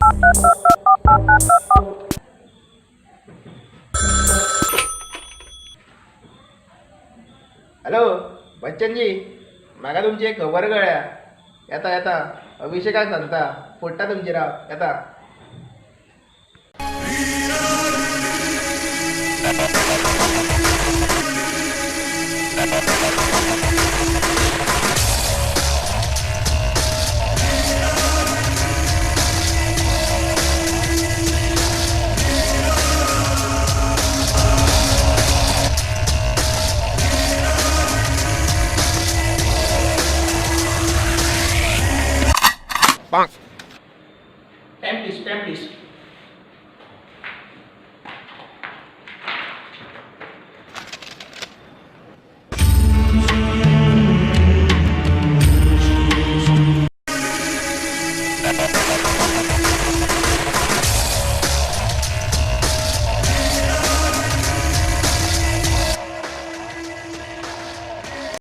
Hello बच्चनजी, म्हाका तुमची एक खबर कळ्या. येता येता अभिषेकाक सांगता, फोडटा तुमची राव. येता. Time please, time please.